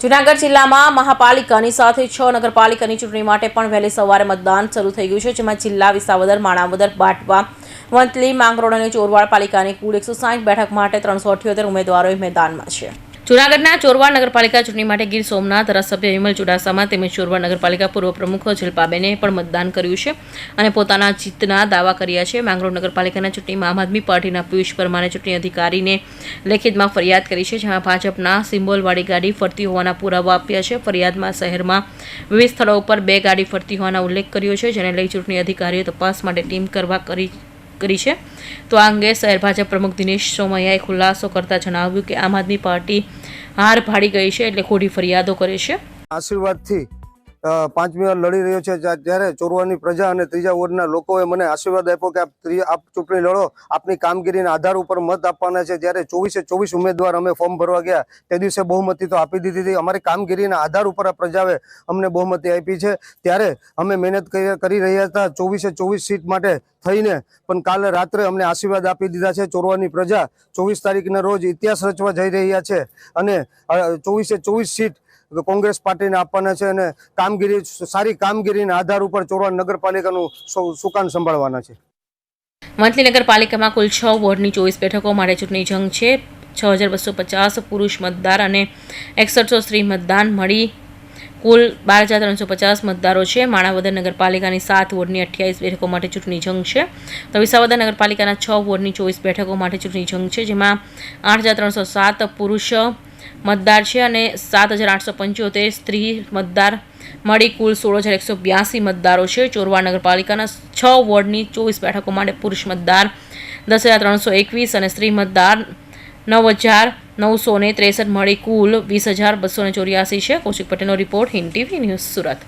જૂનાગઢ જિલ્લામાં મહાપાલિકાની સાથે 6 નગરપાલિકાની ચૂંટણી માટે પણ વહેલી સવારે મતદાન શરૂ થઈ ગયું છે, જેમાં જિલ્લા વિસાવદર, માણાવદર, બાટવા, વંથલી, માંગરોળ અને ચોરવાડ પાલિકાની કુલ 160 બેઠક માટે 378 ઉમેદવારો મેદાનમાં છે। જૂનાગઢના ચોરવાડ નગરપાલિકા ચૂંટણી માટે ગીર સોમનાથ ધારાસભ્ય વિમલ ચુડાસમા તેમજ ચોરવાડ નગરપાલિકા પૂર્વ પ્રમુખ જલપાબેને પણ મતદાન કર્યું છે અને પોતાના જીતના દાવા કર્યા છે। માંગરોળ નગરપાલિકાના ચૂંટણીમાં આમ આદમી પાર્ટીના પિયુષ પરમારે ચૂંટણી અધિકારીને લેખિતમાં ફરિયાદ કરી છે, જેમાં ભાજપના સિમ્બોલવાળી ગાડી ફરતી હોવાના પુરાવા આપ્યા છે। ફરિયાદમાં શહેરમાં વિવિધ સ્થળો ઉપર 2 ગાડી ફરતી હોવાનો ઉલ્લેખ કર્યો છે, જેને લઈ ચૂંટણી અધિકારીઓ તપાસ માટે ટીમ કરવા કરી છે। તો આ અંગે શહેર ભાજપ પ્રમુખ દિનેશ સોમૈયાએ ખુલાસો કરતા જણાવ્યું કે આમ આદમી પાર્ટી હાર ભાડી ગઈ છે, એટલે ખોટી ફરિયાદો કરે છે। આશીર્વાદથી 5મી વાર લડી રહ્યો છે, ત્યારે ચોરવાની પ્રજા અને ત્રીજા વોર્ડના લોકોએ મને આશીર્વાદ આપ્યો કે આપ ચૂંટણી લડો, આપની કામગીરીના આધાર ઉપર મત આપવાના છે। ત્યારે 24 ઉમેદવાર અમે ફોર્મ ભરવા ગયા તે દિવસે બહુમતી તો આપી દીધી હતી। અમારી કામગીરીના આધાર ઉપર આ પ્રજાએ અમને બહુમતી આપી છે, ત્યારે અમે મહેનત કરી રહ્યા હતા 24 સીટ માટે થઈને, પણ કાલે રાત્રે અમને આશીર્વાદ આપી દીધા છે। ચોરવાની પ્રજા 24 તારીખના રોજ ઇતિહાસ રચવા જઈ રહ્યા છે અને 24 સીટ કોંગ્રેસ પાર્ટીને આપવાના છે અને સારી કામગીરીના આધાર ઉપર ચોરવાડ નગરપાલિકાનું સુકાન સંભાળવાના છે। વંથલી નગરપાલિકામાં કુલ 6 વોર્ડની 24 બેઠકો માટે ચૂંટણી જંગ છે। 6250 પુરુષ મતદાર અને 6100 સ્ત્રી મતદાન મળી કુલ 12350 મતદારો છે। માણાવદર નગરપાલિકાની 7 વોર્ડની 28 બેઠકો માટે ચૂંટણી જંગ છે, તો વિસાવદર નગરપાલિકાના 6 વોર્ડની 24 બેઠકો માટે ચૂંટણી જંગ છે, જેમાં 8307 પુરુષ મતદાર છે અને 7875 સ્ત્રી મતદાર મળી કુલ 16182 મતદારો છે। ચોરવાડ નગરપાલિકાના 6 વોર્ડની 24 બેઠકો માટે પુરુષ મતદાર 10321 અને સ્ત્રી મતદાર 9963 મળી કુલ 20284 છે। કૌશિક પટેલનો report, Hind TV news, Surat.